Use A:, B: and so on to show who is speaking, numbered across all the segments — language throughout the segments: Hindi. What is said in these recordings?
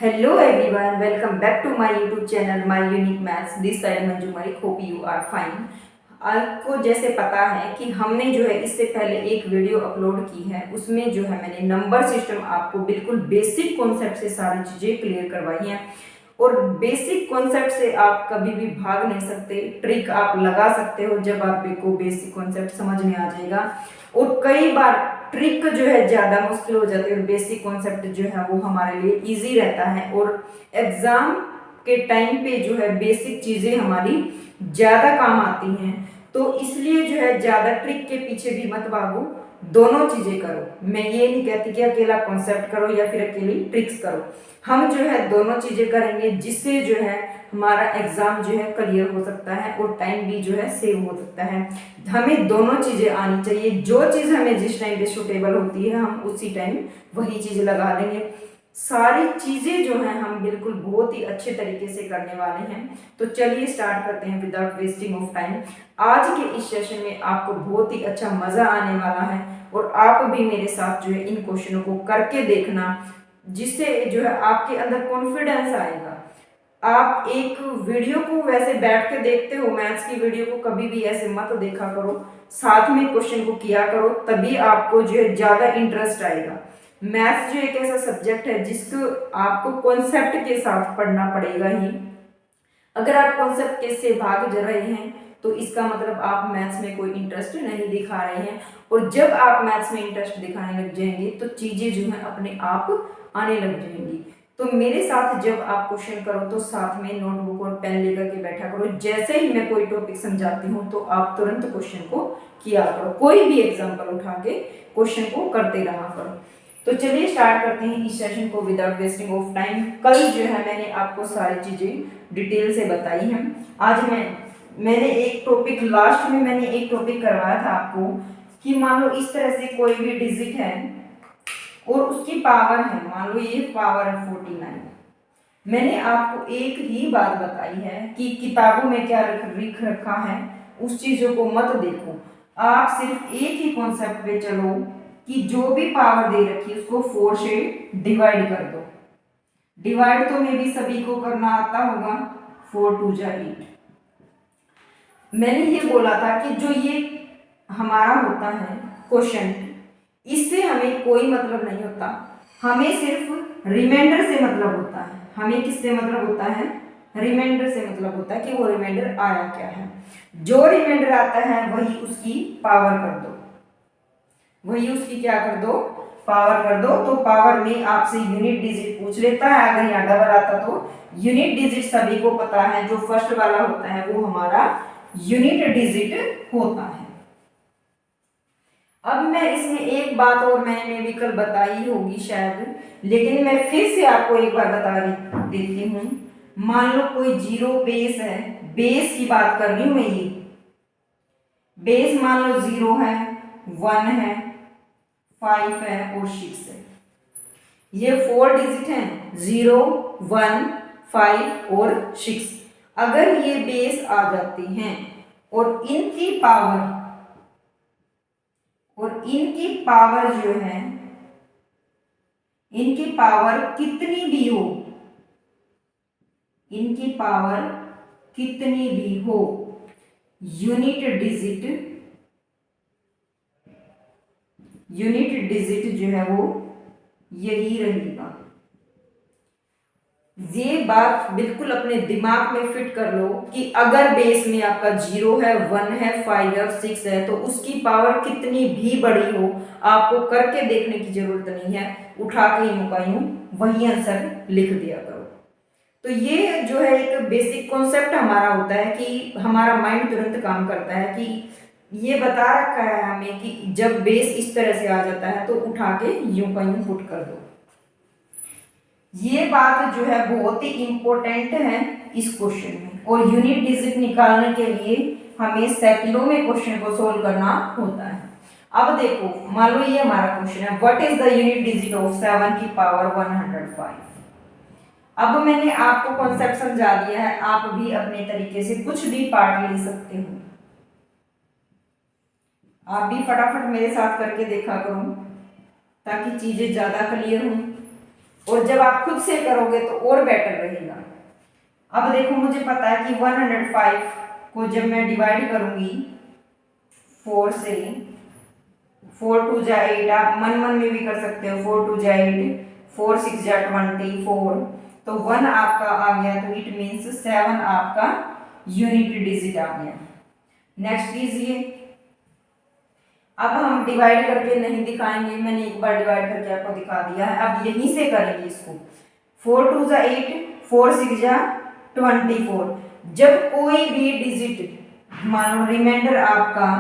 A: Hello everyone, welcome back to my YouTube channel My Unique Maths. This side Manju Malik. Hope you are fine. आपको जैसे पता है कि हमने जो है इससे पहले एक वीडियो अपलोड की है, उसमें जो है मैंने नंबर सिस्टम आपको बिल्कुल बेसिक कॉन्सेप्ट से सारी चीज़ें क्लियर करवाई हैं। और बेसिक कॉन्सेप्ट से आप कभी भी भाग नहीं सकते, ट्रिक आप लगा सकते हो जब आपको बेसिक कॉन्सेप्ट समझ में आ जाएगा। और कई बार ट्रिक जो है ज़्यादा मुश्किल हो जाती है और बेसिक कॉन्सेप्ट जो है वो हमारे लिए इजी रहता है। और एग्ज़ाम के टाइम पे जो है बेसिक चीज़ें हमारी ज़्यादा काम आती हैं। तो इसलिए जो है ज़्यादा ट्रिक के पीछे भी मत भागो, दोनों चीज़ें करो। मैं ये नहीं कहती कि अकेला कॉन्सेप्ट करो या फिर अकेली ट्रिक्स करो, हम जो है दोनों चीज़ें करेंगे, जिससे जो है हमारा एग्ज़ाम जो है क्लियर हो सकता है और टाइम भी जो है सेव हो सकता है। हमें दोनों चीज़ें आनी चाहिए, जो चीज़ हमें जिस टाइम पे सूटेबल होती है हम उसी टाइम वही चीज़ लगा देंगे। सारी चीज़ें जो हैं हम बिल्कुल बहुत ही अच्छे तरीके से करने वाले हैं। तो चलिए स्टार्ट करते हैं विदाउट वेस्टिंग ऑफ टाइम। आज के इस सेशन में आपको बहुत ही अच्छा मज़ा आने वाला है और आप भी मेरे साथ जो है इन क्वेश्चनों को करके देखना, जिससे जो है आपके अंदर कॉन्फिडेंस आएगा। आप एक वीडियो को वैसे बैठ के देखते हो, मैथ्स की वीडियो को कभी भी ऐसे मत देखा करो, साथ में क्वेश्चन को किया करो, तभी आपको जो है ज़्यादा इंटरेस्ट आएगा। मैथ्स जो एक ऐसा सब्जेक्ट है जिसको आपको कॉन्सेप्ट के साथ पढ़ना पड़ेगा ही। अगर आप कॉन्सेप्ट के से भाग रहे हैं तो इसका मतलब आप मैथ्स में कोई इंटरेस्ट नहीं दिखा रहे हैं। और जब आप मैथ्स में इंटरेस्ट दिखाने लग जाएंगे तो चीज़ें जो है अपने आप आने लग जाएंगी। तो मेरे साथ जब आप क्वेश्चन करो तो साथ में नोटबुक और पेन लेकर के बैठा करो। जैसे ही मैं कोई टॉपिक समझाती हूँ तो आप तुरंत क्वेश्चन को किया करो, कोई भी एग्जाम्पल उठा के क्वेश्चन को करते रहा करो। तो चलिए स्टार्ट करते हैं इस सेशन को विदाउट वेस्टिंग ऑफ टाइम। कल जो है मैंने आपको सारी चीज़ें डिटेल से बताई हैं। आज मैंने एक टॉपिक लास्ट में मैंने एक टॉपिक करवाया था आपको कि मान लो इस तरह से कोई भी डिजिट है और उसकी पावर है, मान लो ये पावर है 49। मैंने आपको एक ही बात बताई है कि किताबों में क्या लिख रखा है उस चीज़ों को मत देखो, आप सिर्फ एक ही कॉन्सेप्ट पे चलो कि जो भी पावर दे रखी है उसको 4 से डिवाइड कर दो। डिवाइड तो मे भी सभी को करना आता होगा, 4 2 जा 8। मैंने ये बोला था कि जो ये हमारा होता है क्वेश्चन, इससे हमें कोई मतलब नहीं होता, हमें सिर्फ रिमाइंडर से मतलब होता है। हमें किससे मतलब होता है? रिमाइंडर से मतलब होता है कि वो रिमाइंडर आया क्या है। जो रिमाइंडर आता है वही उसकी पावर कर दो, वही उसकी क्या कर दो? पावर कर दो। तो पावर में आपसे यूनिट डिजिट पूछ लेता है, अगर यहाँ डबल आता तो यूनिट डिजिट सभी को पता है, जो फर्स्ट वाला होता है वो हमारा यूनिट डिजिट होता है। अब मैं इसमें एक बात और मैंने भी कल बताई होगी शायद, लेकिन मैं फिर से आपको एक बार बता देती हूँ। मान लो कोई जीरो बेस है, बेस की बात कर रही हूँ मैं, ये बेस मान लो 0 है, 1 है, 5 है और 6 है। ये 4 डिजिट हैं, 0 1 5 और 6। अगर ये बेस आ जाती हैं और इनकी पावर जो है, इनकी पावर कितनी भी हो, इनकी पावर कितनी भी हो, यूनिट डिजिट जो है वो यही रहेगा। ये बात बिल्कुल अपने दिमाग में फिट कर लो कि अगर बेस में आपका 0 है, 1 है, 5 है और 6 है तो उसकी पावर कितनी भी बड़ी हो, आपको करके देखने की जरूरत नहीं है, उठा के यूं का यूं वही आंसर लिख दिया करो। तो ये जो है एक बेसिक कॉन्सेप्ट हमारा होता है कि हमारा माइंड तुरंत काम करता है कि ये बता रखा है हमें कि जब बेस इस तरह से आ जाता है तो उठा के यूं का यूं पुट कर दो। ये बात जो है बहुत ही इंपॉर्टेंट है इस क्वेश्चन में। और यूनिट डिजिट निकालने के लिए हमें सेकंडों में क्वेश्चन को सोल्व करना होता है। अब देखो, मान लो ये हमारा क्वेश्चन है, what is the unit digit of 7 की पावर 105। अब मैंने आपको कॉन्सेप्ट समझा दिया है, आप भी अपने तरीके से कुछ भी पार्ट ले सकते हो। आप भी फटाफट मेरे साथ करके देखा करो ताकि चीजें ज्यादा क्लियर हों। और जब आप खुद से करोगे तो और बेटर रहेगा। अब देखो मुझे पता है कि 105 को जब मैं डिवाइड करूंगी 4 से, 4 2 जा 8, आप मन मन में भी कर सकते हो, 4 2 जा 8, 4 6 जा 24, तो 1 आपका आ गया, तो इट मीन्स 7 आपका यूनिट डिजिट आ गया। नेक्स्ट कीजिए। अब हम डिवाइड करके नहीं दिखाएंगे, मैंने एक बार डिवाइड करके आपको दिखा दिया है, अब यहीं से करेंगे इसको। 4 2 जा 8, 4 6 जा 24। जब कोई भी डिजिट मान लो रिमाइंडर आपका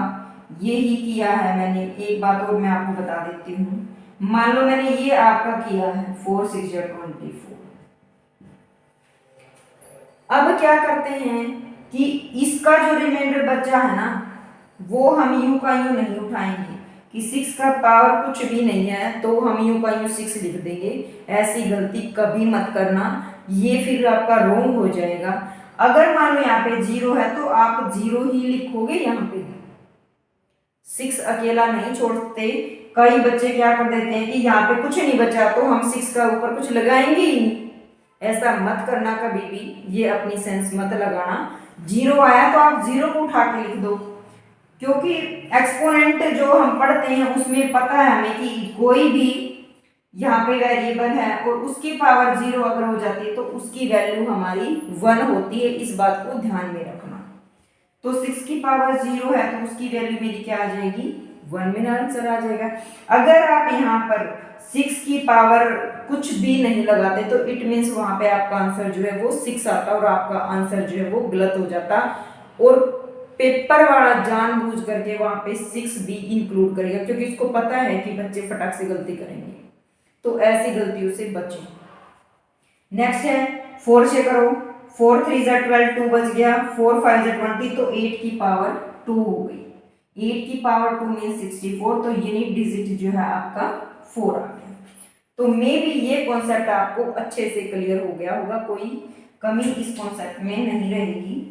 A: यही किया है, मैंने एक बात और मैं आपको बता देती हूँ, मान लो मैंने ये आपका किया है 4 6 जा 24। अब क्या करते हैं कि इसका जो रिमाइंडर बचा है ना, वो हम यू का यू नहीं उठाएंगे कि 6 का पावर कुछ भी नहीं है तो हम यू का यू 6 लिख देंगे। ऐसी गलती कभी मत करना, ये फिर आपका रोंग हो जाएगा। अगर मान लो यहाँ पे 0 है तो आप 0 ही लिखोगे, यहाँ पे 6 अकेला नहीं छोड़ते। कई बच्चे क्या कर देते हैं कि यहाँ पे कुछ नहीं बचा तो हम 6 का ऊपर कुछ लगाएंगे ही नहीं। ऐसा मत करना कभी भी, ये अपनी सेंस मत लगाना। 0 आया तो आप 0 को उठा के लिख दो, क्योंकि एक्सपोनेंट जो हम पढ़ते हैं उसमें पता है हमें कि कोई भी यहाँ पे वेरिएबल है और उसकी पावर 0 अगर हो जाती है तो उसकी वैल्यू हमारी 1 होती है, इस बात को ध्यान में रखना। तो 6 की पावर 0 है तो उसकी वैल्यू मेरी क्या आ जाएगी, 1 मेरा आंसर आ जाएगा। अगर आप यहाँ पर 6 की पावर कुछ भी नहीं लगाते तो इट मीन्स वहां पे आपका आंसर जो है वो 6 आता और आपका आंसर जो है वो गलत हो जाता, और पेपर वाला जानबूझ करके वहां पे 6 भी इंक्लूड करेगा, क्योंकि इसको पता है कि बच्चे फटाक से गलती करेंगे, तो ऐसी गलतियों से बचें। नेक्स्ट है 4 से करो, 4 3 जा 12, 2 बच गया, 4 5 जा 20, तो 8 की पावर 2 हो गई। 8 की पावर 2 मीन 64, तो यूनिट डिजिट जो है आपका 4 आ गया। तो मे बी ये कॉन्सेप्ट आपको अच्छे से क्लियर हो गया होगा, कोई कमी इस कॉन्सेप्ट में नहीं रहेगी।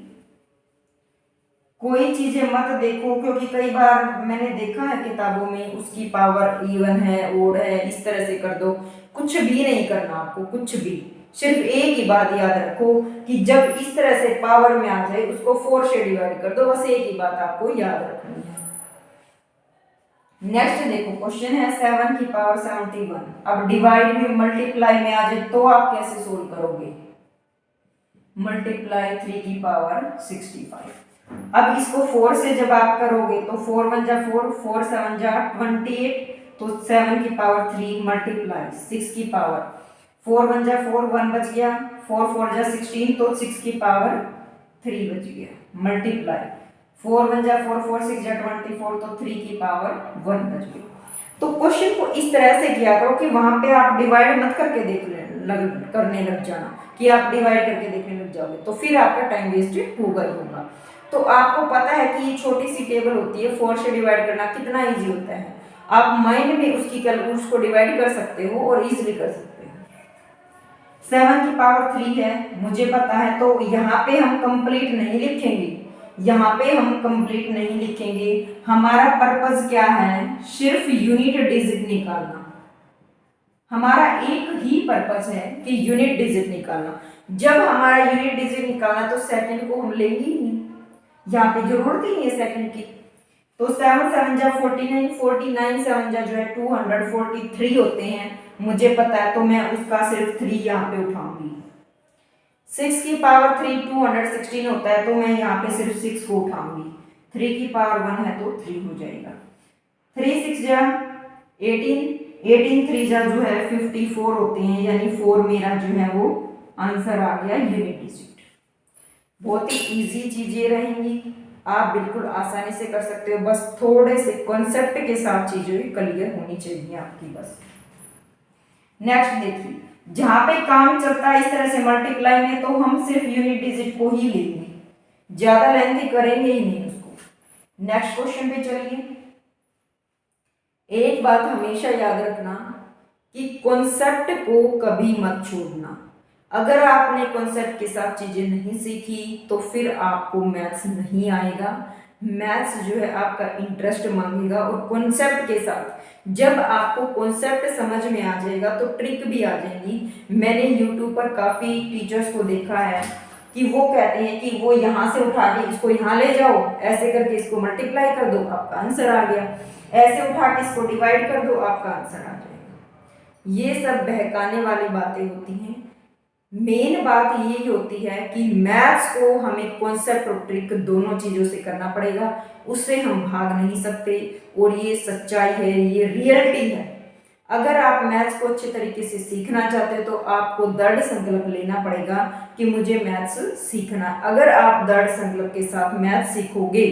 A: कोई चीजें मत देखो, क्योंकि कई बार मैंने देखा है किताबों में उसकी पावर इवन है, ओड है, इस तरह से कर दो। कुछ भी नहीं करना आपको, कुछ भी, सिर्फ एक ही बात याद रखो कि जब इस तरह से पावर में आ जाए उसको 4 से डिवाइड कर दो, बस एक ही बात आपको याद रखनी है। नेक्स्ट देखो क्वेश्चन है 7 की पावर 71। अब डिवाइड में मल्टीप्लाई में आ जाए तो आप कैसे सोल्व करोगे, मल्टीप्लाई 3 की पावर 65। अब इसको 4 से जब आप करोगे तो 4 1 जा 4, 4 7 जा 28, तो 7 की पावर 3 मल्टीप्लाई 6 की पावर 4 1 जा 4, 1 बच गया, 4 4 जा 16, तो 6 की पावर 3 बच गया, मल्टीप्लाई 4 1 जा 4, 4 6 जा 24, तो 3 की पावर 1 बच गई। तो क्वेश्चन को इस तरह से किया करो कि वहां पे आप डिवाइड मत करके करने लग जाना, कि आप डिवाइड करके देखने लग जाओगे तो फिर आपका टाइम वेस्ट होगा ही होगा। तो आपको पता है कि ये छोटी सी टेबल होती है, 4 से डिवाइड करना कितना इजी होता है, आप माइंड में उसकी कैलकुलेशन को डिवाइड कर सकते हो और इजीली कर सकते हो। 7 की पावर 3 है मुझे पता है, तो यहाँ पे हम कंप्लीट नहीं लिखेंगे, यहाँ पे हम कंप्लीट नहीं लिखेंगे। हमारा पर्पस क्या है, सिर्फ यूनिट डिजिट निकालना। हमारा एक ही पर्पस है कि यूनिट डिजिट निकालना। जब हमारा यूनिट डिजिट निकालना तो सेकंड को हम लेंगे ही नहीं, यहाँ पे जरूरत ही नहीं है सेकंड की। तो 7 7 जा 49, 49 7 जा जो है 243 होते हैं मुझे पता है, तो मैं उसका सिर्फ 3 यहाँ पे उठाऊंगी। 6 की पावर 3 216 होता है, तो मैं यहाँ पे सिर्फ 6 को उठाऊंगी। 3 की पावर 1 है तो 3 हो जाएगा। 3 6 जा 18, 18 3 जा जो है 54 होते हैं, यानी 4 मेरा जो है वो आंसर आ गया यूनिट डिजिट। बहुत ही इजी चीजें रहेंगी, आप बिल्कुल आसानी से कर सकते हो, बस थोड़े से कॉन्सेप्ट के साथ चीजें क्लियर होनी चाहिए आपकी बस। नेक्स्ट देखिए, जहां पे काम चलता है इस तरह से मल्टीप्लाई में, तो हम सिर्फ यूनिट डिजिट को ही लेंगे, ज्यादा लेंथी करेंगे ही नहीं उसको। नेक्स्ट क्वेश्चन पे चलिए। एक बात हमेशा याद रखना कि कॉन्सेप्ट को कभी मत छोड़ना। अगर आपने कॉन्सेप्ट के साथ चीजें नहीं सीखी तो फिर आपको मैथ्स नहीं आएगा। मैथ्स जो है आपका इंटरेस्ट मांगेगा, और कॉन्सेप्ट के साथ जब आपको कॉन्सेप्ट समझ में आ जाएगा तो ट्रिक भी आ जाएगी। मैंने यूट्यूब पर काफ़ी टीचर्स को देखा है कि वो कहते हैं कि वो यहाँ से उठा के इसको यहाँ ले जाओ, ऐसे करके इसको मल्टीप्लाई कर दो, आपका आंसर आ गया, ऐसे उठा के इसको डिवाइड कर दो, आपका आंसर आ जाएगा। ये सब बहकाने वाली बातें होती हैं। मेन बात यही होती है कि मैथ्स को हमें कॉन्सेप्ट और ट्रिक दोनों चीज़ों से करना पड़ेगा, उससे हम भाग नहीं सकते। और ये सच्चाई है, ये रियलिटी है। अगर आप मैथ्स को अच्छे तरीके से सीखना चाहते हो तो आपको दृढ़ संकल्प लेना पड़ेगा कि मुझे मैथ्स सीखना। अगर आप दृढ़ संकल्प के साथ मैथ्स सीखोगे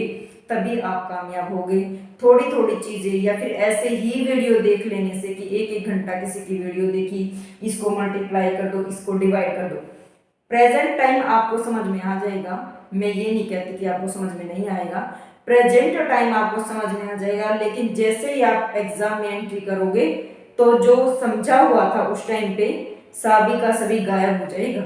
A: तभी आप कामयाब होगे। थोड़ी थोड़ी चीज़ें या फिर ऐसे ही वीडियो देख लेने से कि एक एक घंटा किसी की वीडियो देखी, इसको मल्टीप्लाई कर दो, इसको डिवाइड कर दो, प्रेजेंट टाइम आपको समझ में आ जाएगा। मैं ये नहीं कहती कि आपको समझ में नहीं आएगा, प्रेजेंट टाइम आपको समझ में आ जाएगा। लेकिन जैसे ही आप एग्जाम में एंट्री करोगे तो जो समझा हुआ था उस टाइम पे सभी का सभी गायब हो जाएगा।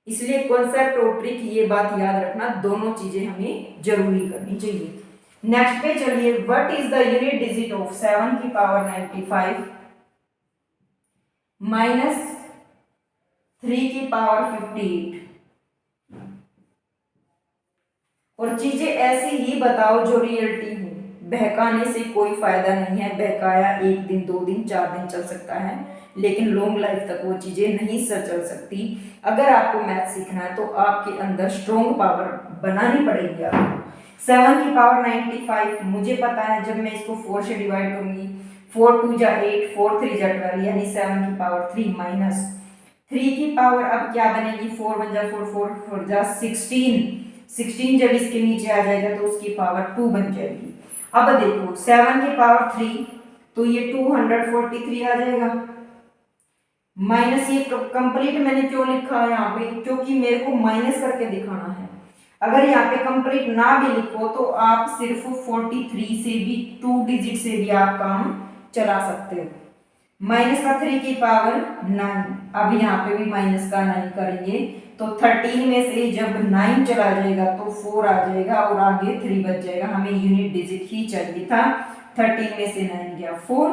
A: इसलिए कॉन्सेप्ट और ट्रिक, ये बात याद रखना, दोनों चीजें हमें जरूरी करनी चाहिए। नेक्स्ट पे चलिए, what is the unit digit of 7 की पावर 95 माइनस 3 की पावर 58। और चीजें ऐसी ही बताओ जो रियलिटी हो। बहकाने से कोई फायदा नहीं है। बहकाया 1 दिन 2 दिन 4 दिन चल सकता है, लेकिन लॉन्ग लाइफ तक वो चीजें नहीं चल सकती। अगर आपको मैथ सीखना है तो आपके अंदर स्ट्रॉन्ग पावर बनानी पड़ेगी आपको। 7 की पावर 95 मुझे पता है, जब मैं इसको 4 से डिवाइड करूंगी, 4 2 जा 8, 4 3 जा 12, यानी 7 की पावर 3 माइनस 3 की पावर अब क्या बनेगी, 4 1 जा 4, 4 4 जा 16 जब इसके नीचे आ जाएगा तो उसकी पावर 2 बन जाएगी। अब देखो 7 की पावर 3 तो ये 243 आ जाएगा, माइनस ये कंप्लीट मैंने क्यों लिखा है यहाँ पे, क्योंकि मेरे को माइनस करके दिखाना है। अगर यहाँ पे कंप्लीट ना भी लिखो तो आप सिर्फ 43 से भी 2 डिजिट से भी आप काम चला सकते हो। माइनस का 3 की पावर 9, अब यहाँ पे भी माइनस का 9 करेंगे तो 13 में से जब 9 चला जाएगा तो 4 आ जाएगा और आगे 3 बच जाएगा। हमें यूनिट डिजिट ही चाहिए था। 13 में से 9 गया 4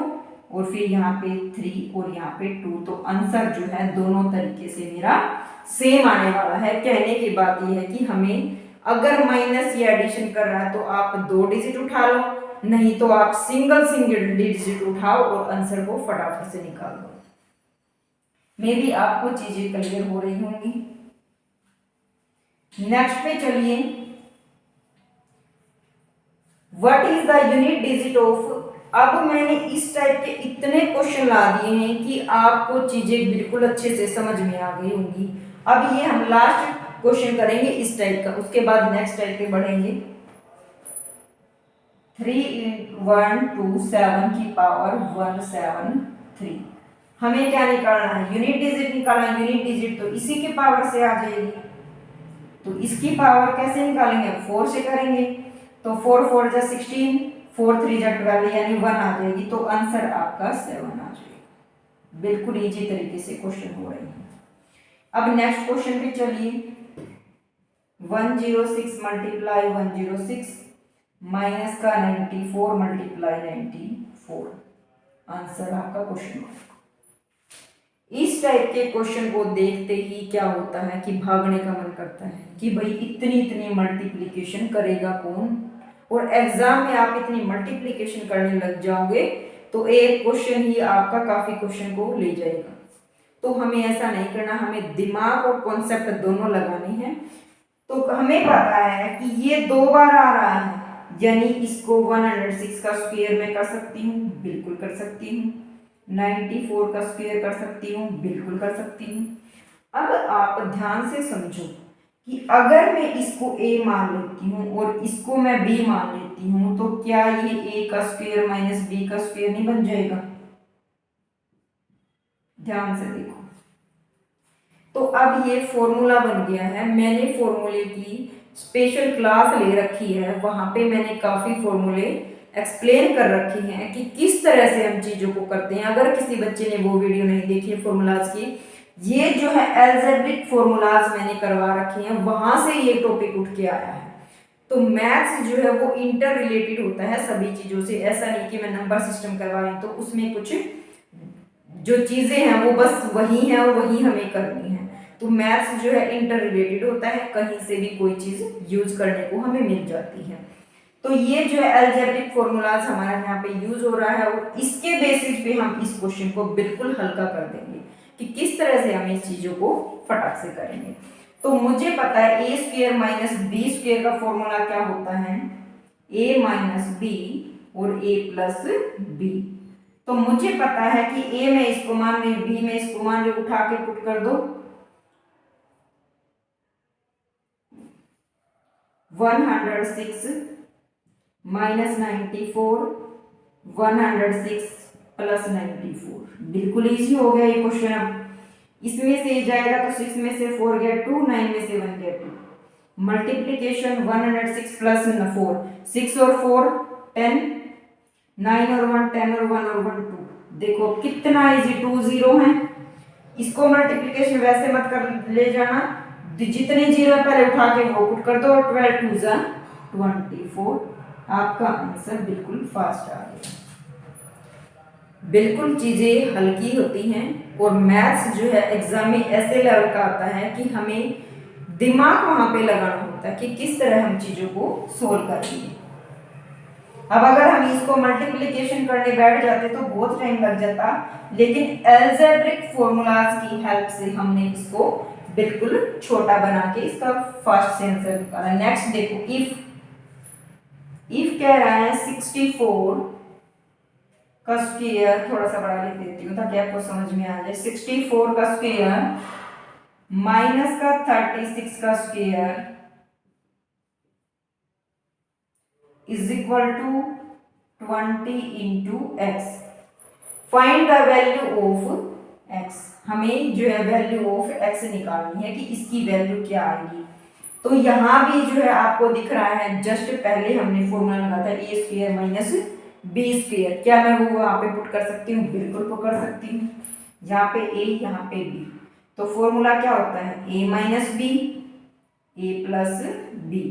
A: और फिर यहाँ पे 3 और यहाँ पे 2, तो आंसर जो है दोनों तरीके से मेरा सेम आने वाला है। कहने की बात यह है कि हमें अगर माइनस या एडिशन कर रहा है तो आप 2 डिजिट उठा लो, नहीं तो आप सिंगल डिजिट उठाओ और आंसर को फटाफट से निकाल दो। मे भी आपको चीजें क्लियर हो रही होंगी। नेक्स्ट पे चलिए, what is the unit digit of. अब मैंने इस टाइप के इतने क्वेश्चन ला दिए हैं कि आपको चीजें बिल्कुल अच्छे से समझ में आ गई होंगी। अब ये हम लास्ट क्वेश्चन करेंगे इस टाइप का, उसके बाद नेक्स्ट टाइप पे बढ़ेंगे। 3 1 2 7 की पावर 173। हमें क्या निकालना है, यूनिट डिजिट निकालना है। यूनिट डिजिट तो इसी के पावर से आ जाएगी, तो इसकी पावर कैसे निकालेंगे, 4 से करेंगे तो 4 4 जा 16, 4 3 जा 12, यानी 1 आ जाएगी, तो आंसर आपका 7 आ जाएगा। बिल्कुल इजी तरीके से क्वेश्चन हो रहे हैं। अब नेक्स्ट क्वेश्चन पे चलिए, 106 मल्टीप्लाई 106 माइनस का 94 मल्टीप्लाई 94, आंसर आपका क्वेश्चन। इस टाइप के क्वेश्चन को देखते ही क्या होता है कि भागने का मन करता है कि भाई इतनी मल्टीप्लिकेशन करेगा कौन। और एग्जाम में आप इतनी मल्टीप्लिकेशन करने लग जाओगे तो एक क्वेश्चन ही आपका काफी क्वेश्चन को ले जाएगा। तो हमें ऐसा नहीं करना, हमें दिमाग और कॉन्सेप्ट दोनों लगाने हैं। तो हमें पता है कि ये 2 बार आ रहा है, यानी इसको 106 का स्क्वायर में कर सकती हूँ, बिल्कुल कर सकती हूँ। 94 का स्क्वायर कर सकती हूँ, बिल्कुल कर सकती हूँ। अब आप ध्यान से समझो कि अगर मैं इसको a मान लेती हूँ और इसको मैं b मान लेती हूँ तो क्या ये a का स्क्वायर माइनस b का स्क्वायर नहीं बन जाएगा। ध्यान से देखो, तो अब ये फॉर्मूला बन गया है। मैंने फॉर्मूले की स्पेशल क्लास ले रखी है, वहां पे मैंने काफी फॉर्मूले एक्सप्लेन कर रखी हैं कि किस तरह से हम चीजों को करते हैं। अगर किसी बच्चे ने वो वीडियो नहीं देखी है फॉर्मूलाज की, ये जो है एल्जेब्रिक फॉर्मूलाज मैंने करवा रखे हैं, वहां से ये टॉपिक उठ के आया है। तो मैथ्स जो है वो इंटर रिलेटेड होता है सभी चीज़ों से। ऐसा नहीं कि मैं नंबर सिस्टम करवा रही हूँ तो उसमें कुछ जो चीज़ें हैं वो बस वही हैं और वही हमें करनी है। तो मैथ्स जो है इंटर रिलेटेड होता है, कहीं से भी कोई चीज़ यूज करने को हमें मिल जाती है। तो ये जो है अलजेब्रिक फॉर्मूलाज हमारा यहाँ पे यूज हो रहा है और इसके बेसिस पे हम इस क्वेश्चन को बिल्कुल हल्का कर देंगे कि किस तरह से हम इस चीजों को फटाक से करेंगे। तो मुझे पता है ए स्क्वेयर माइनस बी स्क्वेयर का फॉर्मूला क्या होता है, ए माइनस बी और ए प्लस बी। तो मुझे पता है कि ए में इसको मान ली, बी में इसको मान ली, उठा के पुट कर दो 106 माइनस 94 106 प्लस 94। बिल्कुल इजी हो गया ये क्वेश्चन। अब इसमें से जाएगा तो 6 में से 4 गया 2, 9 में से 1 गया 2। मल्टीप्लीकेशन 106 प्लस 4, 6 और 4 10, 9 और 1 10 और 1 और 1 2। देखो कितना इजी, 2 0 है। इसको मल्टीप्लीकेशन वैसे मत कर ले जाना, जितने जीरो पहले उठा के वो पुट कर दो, 12 2 जा 24। आपका आंसर बिल्कुल फास्ट आ गया। बिल्कुल चीजें हल्की होती हैं और मैथ्स जो है एग्जाम में ऐसे लेवल का आता है कि हमें दिमाग वहां पे लगाना होता है कि किस तरह हम चीजों को सोल्व करेंगे। अब अगर हम इसको मल्टीप्लिकेशन करने बैठ जाते तो बहुत टाइम लग जाता, लेकिन अलजेब्रिक फॉर्मूलाज की हेल्प से हमने इसको बिल्कुल छोटा बना के इसका फास्ट से आंसर निकाला। नेक्स्ट देखो, इफ कह रहा है 64 का स्क्वायर, थोड़ा सा बड़ा लिख देती हूँ ताकि आपको समझ में आ जाए। 64 का स्क्वायर माइनस का 36 का square is equal to 20 into x. Find the value of x. हमें जो है वैल्यू ऑफ एक्स निकालनी है कि इसकी वैल्यू क्या आएगी। तो यहाँ भी जो है आपको दिख रहा है, जस्ट पहले हमने फॉर्मूला लगा था ए स्क्वायर माइनस बी स्क्वायर। क्या मैं वो वहां पे पुट कर सकती हूँ? बिल्कुल पुट कर सकती हूँ। यहाँ पे ए, यहाँ पे बी, तो फॉर्मूला क्या होता है? ए माइनस बी, ए प्लस बी।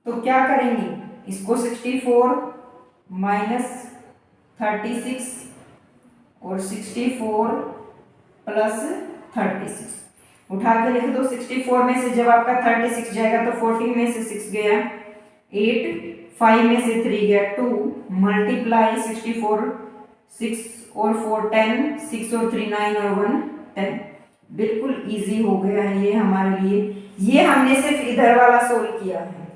A: तो क्या करेंगे इसको? 64 माइनस 36 और 64 प्लस 36 उठा के लिख दो। 64 में से जब आपका 36 जाएगा तो 14 में से 6 गया 8, 5 में से 3 गया 2, मल्टीप्लाई 64 6 और 4 10, 6 और 3 9 और 1 10। बिल्कुल इजी हो गया है ये हमारे लिए। ये हमने सिर्फ इधर वाला सोल्व किया है,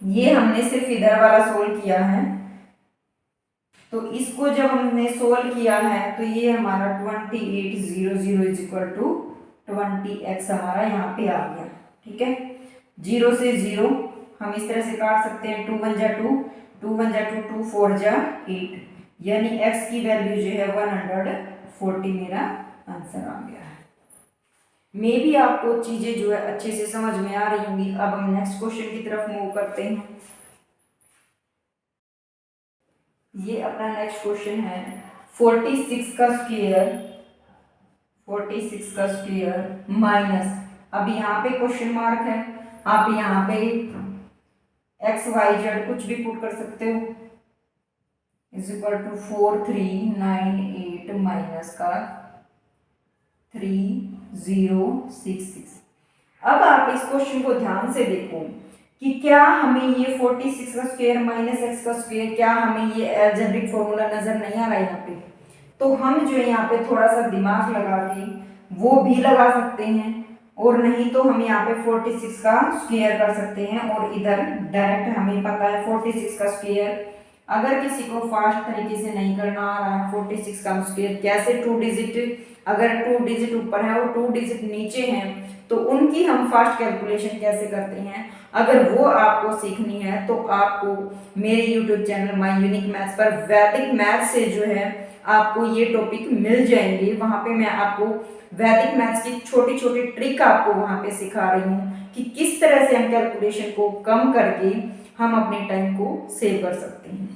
A: ये हमने सिर्फ इधर वाला सोल्व किया है। तो इसको जब हमने सोल्व किया है तो ये हमारा 2800 इज इक्वल टू 20x हमारा यहाँ पे आ गया। ठीक है, 0 से 0 हम इस तरह से काट सकते हैं। 2 1 जा 2, 2 1 जा 2, 2 4 जा 8, यानी x की वैल्यू जो है 140 मेरा आंसर आ गया है। मे भी आपको चीजें जो है अच्छे से समझ में आ रही होंगी। अब हम नेक्स्ट क्वेश्चन की तरफ मूव करते हैं। ये अपना नेक्स्ट क्वेश्चन है 46 का स्क्वायर, 46 का स्क्वायर माइनस, अब यहाँ पे क्वेश्चन मार्क है, आप यहाँ पे एक्स वाई जेड कुछ भी पुट कर सकते हो, इज इक्वल टू 4398 माइनस का 3066। अब आप इस क्वेश्चन को ध्यान से देखो कि क्या हमें ये 46 का स्क्वायर माइनस एक्स का स्क्वायर, क्या हमें ये अलजेब्रिक फॉर्मूला नजर नहीं आ रहा है यहाँ पे? तो हम जो है यहाँ पे थोड़ा सा दिमाग लगा के वो भी लगा सकते हैं, और नहीं तो हम यहाँ पे 46 का स्क्वायर कर सकते हैं और इधर डायरेक्ट हमें पता है 46 का स्क्वायर। अगर किसी को फास्ट तरीके से नहीं करना आ रहा है 46 का स्क्वायर कैसे, 2 डिजिट, अगर 2 डिजिट ऊपर है और 2 डिजिट नीचे हैं तो उनकी हम फास्ट कैलकुलेशन कैसे करते हैं, अगर वो आपको सीखनी है तो आपको मेरे YouTube channel my unique maths पर वैदिक मैथ्स से जो है आपको ये टॉपिक मिल जाएंगे। वहाँ पे मैं आपको वैदिक मैथ्स की छोटी छोटी ट्रिक आपको वहाँ पे सिखा रही हूँ कि किस तरह से हम कैलकुलेशन को कम करके हम अपने टाइम को सेव कर सकते हैं।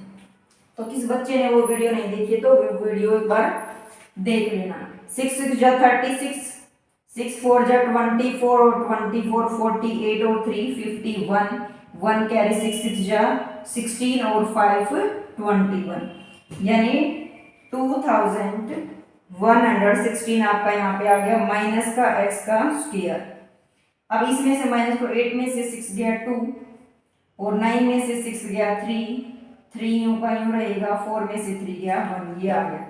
A: तो किस बच्चे ने वो वीडियो नहीं देखी तो वो वीडियो एक बार देख लेना। 6 6 जा 36, 6 4 जा 24 और 24 48 और 3 51 1 कैरी 6 6 जा 16 और 5 21 यानी 2116 आपका यहाँ पे आ गया माइनस का x का स्क्वायर। अब इसमें से माइनस को 8 में से 6 गया 2 और 9 में से 6 गया 3 यूं का यूं रहेगा 4 में से 3 गया 1 ये आ गया।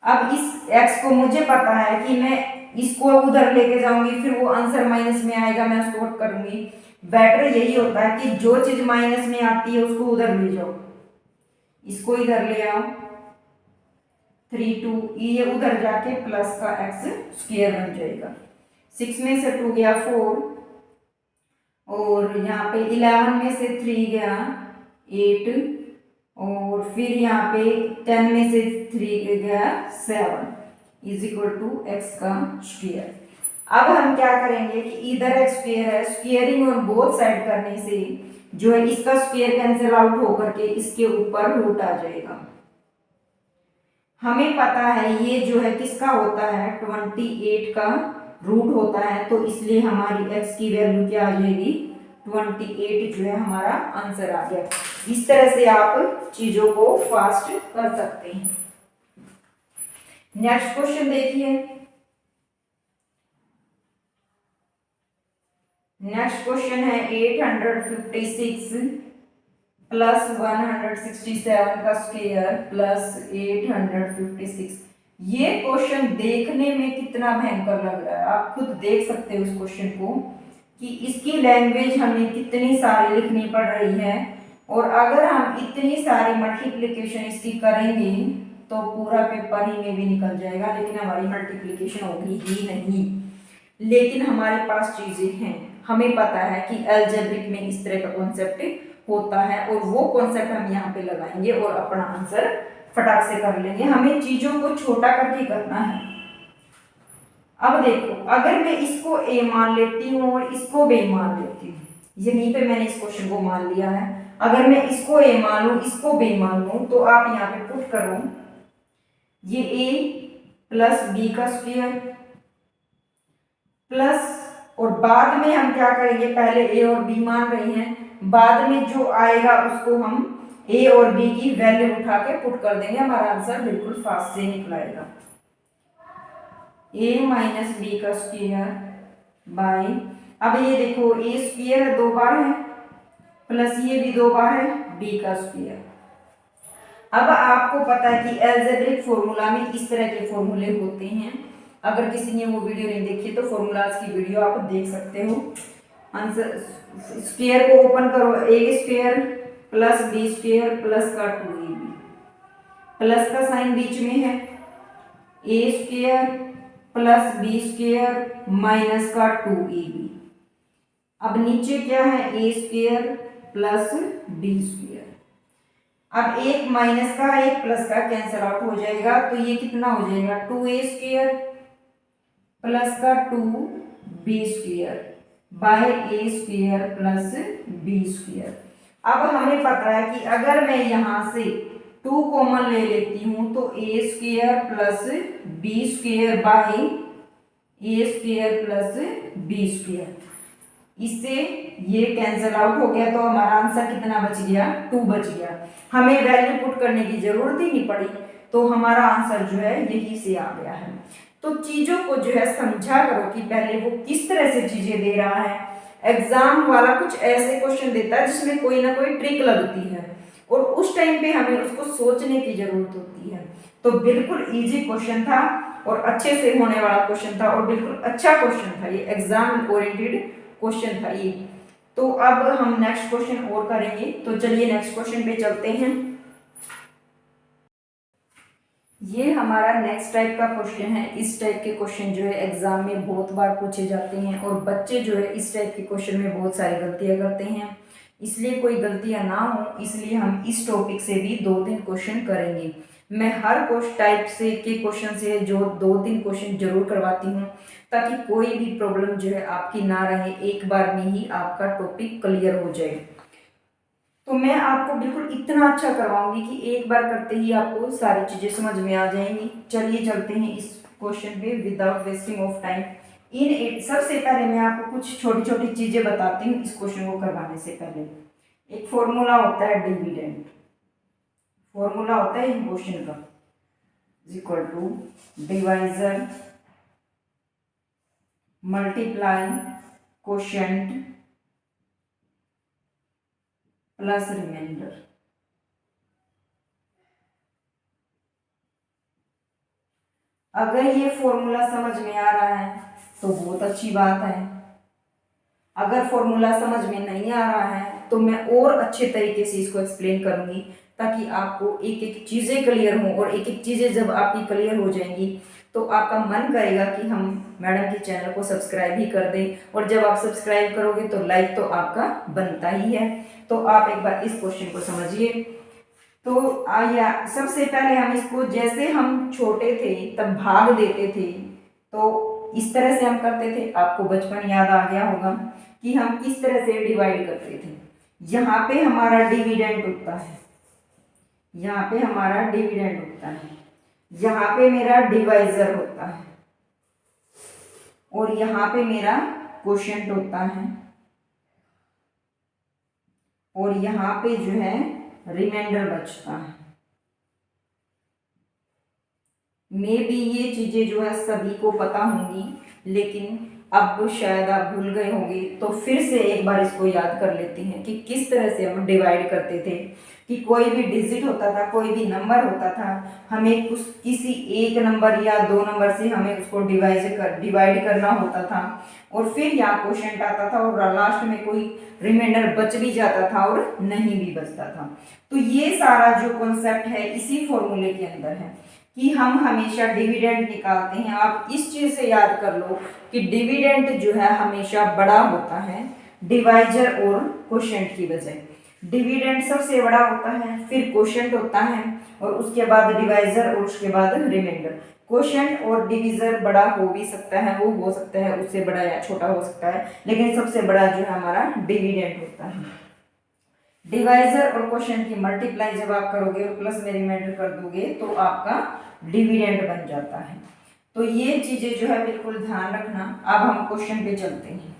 A: अब इस x को मुझे पता है कि मैं इसको उधर लेके जाऊंगी फिर वो आंसर माइनस में आएगा, मैं उसको हट करूंगी। बेटर यही होता है कि जो चीज माइनस में आती है उसको उधर ले जाओ, इसको इधर ले आओ 3 2 ये उधर जाके प्लस का x स्क्वायर बन जाएगा। 6 में से 2 गया 4 और यहाँ पे 11 में से 3 गया 8 और फिर यहाँ पे 10 में से 3 गया 7 इज इक्वल टू एक्स का स्क्वायर। अब हम क्या करेंगे कि इधर एक्स स्क्वायर है, स्क्वायरिंग और बोथ साइड करने से जो है इसका स्क्वायर कैंसिल आउट होकर के इसके ऊपर रूट आ जाएगा। हमें पता है ये जो है किसका होता है 28 का रूट होता है, तो इसलिए हमारी x की वैल्यू क्या आ जाएगी 28 जो है हमारा आंसर आ गया। इस तरह से आप चीजों को फास्ट कर सकते हैं। नेक्स्ट क्वेश्चन देखिए। नेक्स्ट क्वेश्चन है 856 प्लस 167 का स्क्वायर प्लस 856। ये क्वेश्चन देखने में कितना भयंकर लग रहा है, आप खुद देख सकते हो इस क्वेश्चन को कि इसकी लैंग्वेज हमें कितनी सारी लिखनी पड़ रही है। और अगर हम इतनी सारी मल्टीप्लिकेशन इसकी करेंगे तो पूरा पेपर ही में भी निकल जाएगा, लेकिन हमारी मल्टीप्लिकेशन होगी ही नहीं। लेकिन हमारे पास चीजें हैं, हमें पता है कि अलजेब्रिक में इस तरह का कॉन्सेप्ट होता है और वो कॉन्सेप्ट हम यहाँ पे लगाएंगे और अपना आंसर फटाक से कर लेंगे। हमें चीजों को छोटा करके करना है। अब देखो अगर मैं इसको a मान लेती हूँ और इसको b मान लेती हूँ, यहीं पे मैंने इस क्वेश्चन को मान लिया है। अगर मैं इसको a मान लूँ इसको b मान लूँ तो आप यहाँ पे पुट करो ये a प्लस b का स्क्वायर प्लस और बाद में हम क्या करेंगे, पहले a और b मान रहे हैं, बाद में जो आएगा उसको हम a और b की वैल्यू उठा के पुट कर देंगे, हमारा आंसर बिल्कुल फास्ट से निकलाएगा। a माइनस b का स्क्वायर बाय, अब ये देखो a स्क्वायर है 2 बार है प्लस ये भी 2 बार है b का स्क्वायर। अब आपको पता है कि अलजेब्रिक फॉर्मूला में इस तरह के फॉर्मूले होते हैं। अगर किसी ने वो वीडियो नहीं देखी तो फॉर्मूलाज की वीडियो आप देख सकते हो। आंसर स्क्वायर को ओपन करो, a square plus b square plus का 2ab, प्लस का साइन बीच में है, a square plus b square minus का 2ab। अब नीचे क्या है a square plus b square. अब एक माइनस का एक प्लस का कैंसिल आउट हो जाएगा, तो ये कितना हो जाएगा 2a स्क्वायर प्लस का 2b square by a square plus b square. अब हमें पता है कि अगर मैं यहाँ से 2 कॉमन ले लेती हूँ तो a square plus b square by a square plus b square, इससे ये कैंसिल आउट हो गया तो हमारा आंसर कितना बच गया 2 बच गया। हमें वैल्यू पुट करने की जरूरत ही नहीं पड़ी, तो हमारा आंसर जो है यही से आ गया है। तो चीजों को जो है समझा करो कि पहले वो किस तरह से चीजें दे रहा है। एग्जाम वाला कुछ ऐसे क्वेश्चन देता है जिसमें कोई ना कोई ट्रिक लगती है और उस टाइम पे हमें उसको सोचने की जरूरत होती है। तो बिल्कुल इजी क्वेश्चन था और अच्छे से होने वाला क्वेश्चन था और बिल्कुल अच्छा क्वेश्चन था, ये एग्जाम ओरिएंटेड क्वेश्चन था ये। तो अब हम नेक्स्ट क्वेश्चन और करेंगे, तो चलिए नेक्स्ट क्वेश्चन पे चलते हैं। ये हमारा नेक्स्ट टाइप का क्वेश्चन है। इस टाइप के क्वेश्चन जो है एग्जाम में बहुत बार पूछे जाते हैं और बच्चे जो है इस टाइप के क्वेश्चन में बहुत सारी गलतियां करते हैं, इसलिए कोई गलतियां ना हो इसलिए हम इस टॉपिक से भी 2-3 क्वेश्चन करेंगे। मैं हर टाइप से के क्वेश्चन से जो 2-3 क्वेश्चन जरूर करवाती हूँ ताकि कोई भी प्रॉब्लम जो है आपकी ना रहे, एक बार में ही आपका टॉपिक क्लियर हो जाए। तो मैं आपको बिल्कुल इतना अच्छा करवाऊंगी कि एक बार करते ही आपको सारी चीज़ें समझ में आ जाएंगी। चलिए चलते हैं इस क्वेश्चन पे विदाउट वेस्टिंग ऑफ टाइम। सबसे पहले मैं आपको कुछ छोटी छोटी चीजें बताती हूँ इस क्वेश्चन को करवाने से पहले। एक फॉर्मूला होता है डिविडेंड, फॉर्मूला होता है इन क्वेश्चन का, is equal to divisor multiply quotient plus remainder. अगर ये फॉर्मूला समझ में आ रहा है तो बहुत अच्छी बात है, अगर फॉर्मूला समझ में नहीं आ रहा है तो मैं और अच्छे तरीके से इसको एक्सप्लेन करूंगी, ताकि आपको एक एक चीज़ें क्लियर हों, और एक एक चीज़ें जब आपकी क्लियर हो जाएंगी तो आपका मन करेगा कि हम मैडम के चैनल को सब्सक्राइब ही कर दें, और जब आप सब्सक्राइब करोगे तो लाइक तो आपका बनता ही है। तो आप एक बार इस क्वेश्चन को समझिए। तो आया सबसे पहले हम इसको, जैसे हम छोटे थे तब भाग देते थे तो इस तरह से हम करते थे, आपको बचपन याद आ गया होगा कि हम किस तरह से डिवाइड करते थे। यहाँ पे हमारा डिविडेंड होता है, यहाँ पे हमारा डिविडेंड होता है, यहाँ पे मेरा डिवाइजर होता है, और यहाँ पे मेरा क्वोशिएंट होता है, और यहाँ पे जो है रिमाइंडर बचता है। मे बी ये चीजें जो है सभी को पता होंगी, लेकिन अब शायद आप भूल गए होंगे, तो फिर से एक बार इसको याद कर लेते हैं कि किस तरह से हम डिवाइड करते थे। कि कोई भी डिजिट होता था, कोई भी नंबर होता था, हमें किसी एक नंबर या दो नंबर से हमें उसको डिवाइड करना होता था, और फिर यहाँ क्वोशिएंट आता था, और लास्ट में कोई रिमाइंडर बच भी जाता था और नहीं भी बचता था। तो ये सारा जो कॉन्सेप्ट है इसी फॉर्मूले के अंदर है कि हम हमेशा डिविडेंड निकालते हैं। आप इस चीज से याद कर लो कि डिविडेंड जो है हमेशा बड़ा होता है डिवाइजर और क्वोशिएंट की बजाय। डिविडेंड सबसे बड़ा होता है, फिर क्वोशिएंट होता है, और उसके बाद डिवाइजर, और उसके बाद रिमाइंडर। क्वोशिएंट और डिविजर बड़ा हो भी सकता है, वो हो सकता है उससे बड़ा या छोटा हो सकता है, लेकिन सबसे बड़ा जो है हमारा डिविडेंड होता है। डिवाइजर और क्वोशिएंट की मल्टीप्लाई जब आप करोगे और प्लस में रिमाइंडर कर दोगे तो आपका डिविडेंड बन जाता है। तो ये चीजें जो है बिल्कुल ध्यान रखना। अब हम क्वेश्चन पे चलते हैं।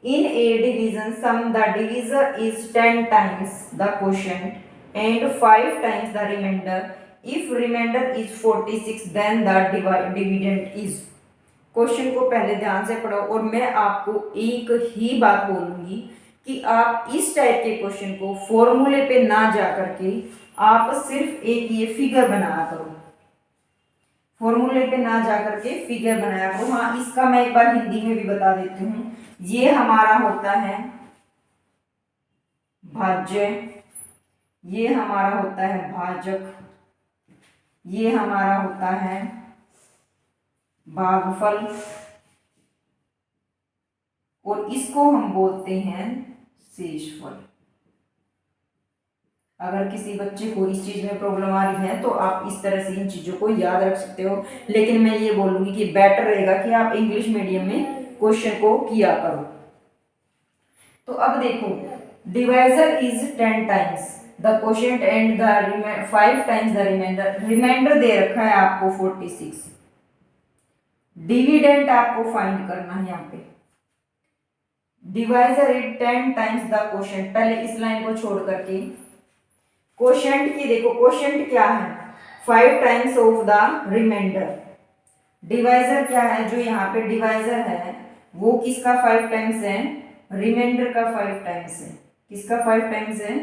A: In a division sum the divisor is 10 times the quotient and 5 times the remainder. If remainder is 46 then the dividend is. Question को पहले ध्यान से पढ़ो, और मैं आपको एक ही बात बोलूंगी कि आप इस टाइप के क्वेश्चन को फॉर्मूले पे ना जा करके आप सिर्फ एक ये फिगर बनाया करो, फॉर्मूले पे ना जा करके फिगर बनाया करो। हाँ, इसका मैं एक बार हिंदी में भी बता देती हूँ। ये हमारा होता है भाज्य, ये हमारा होता है भाजक, ये हमारा होता है भागफल, और इसको हम बोलते हैं शेषफल। अगर किसी बच्चे को इस चीज में प्रॉब्लम आ रही है तो आप इस तरह से इन चीजों को याद रख सकते हो, लेकिन मैं ये बोलूंगी कि बेटर रहेगा कि आप इंग्लिश मीडियम में क्वेश्चन को किया करो। तो अब देखो, divisor is 10 times the quotient and the 5 times the remainder. Remainder दे रखा है आपको 46, डिविडेंड आपको फाइंड करना है। यहाँ पे divisor is 10 times the quotient. पहले इस लाइन को छोड़ करके क्वोशिएंट की देखो, क्वोशिएंट क्या है 5 times of the remainder. Divisor क्या है, जो यहाँ पे डिवाइजर है वो किसका 5 टाइम्स है, रिमाइंडर का 5 टाइम्स है। किसका 5 टाइम्स है,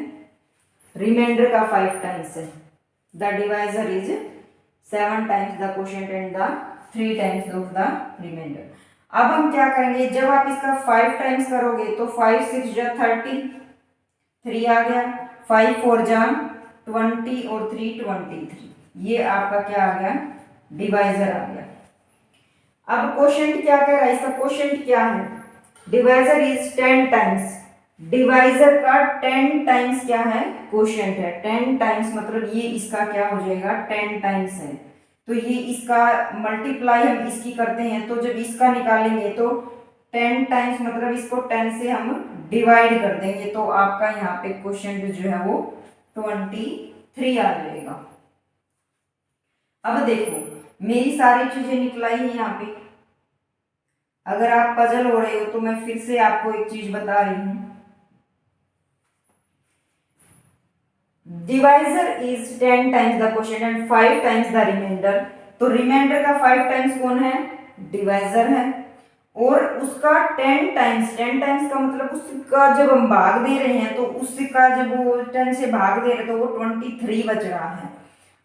A: रिमाइंडर का 5 टाइम्स है। The divisor is 7 times the quotient and the 3 times of the remainder. अब हम क्या करेंगे, जब आप इसका 5 टाइम्स करोगे तो 5 6 जा 30, 3 आ गया, 5 4 जा 20 और 3 23। ये आपका क्या आ गया, डिवाइजर आ गया। अब क्वोशिएंट क्या कह रहा है, इसका क्वोशिएंट क्या है, डिवाइजर इज 10 टाइम्स। डिवाइजर का 10 टाइम्स क्या है, क्वोशिएंट है। 10 टाइम्स मतलब ये इसका क्या हो जाएगा, 10 टाइम्स है। तो ये इसका मल्टीप्लाई हम इसकी करते हैं, तो जब इसका निकालेंगे तो 10 टाइम्स मतलब इसको 10 से हम डिवाइड कर देंगे, तो आपका यहाँ पे क्वोशिएंट जो है वो 23 आ जाएगा। अब देखो, मेरी सारी चीजें निकलाई है यहाँ पे, अगर आप पजल हो रहे हो तो मैं फिर से आपको एक चीज बता रही हूँ, divisor is 10 times the quotient and 5 times the remainder. तो रिमाइंडर का 5 टाइम्स कौन है? डिवाइजर है। और उसका 10 टाइम्स, 10 टाइम्स का मतलब उसका जब हम भाग दे रहे हैं तो उसका जब वो 10 से भाग दे रहे तो वो 23 बच रहा है।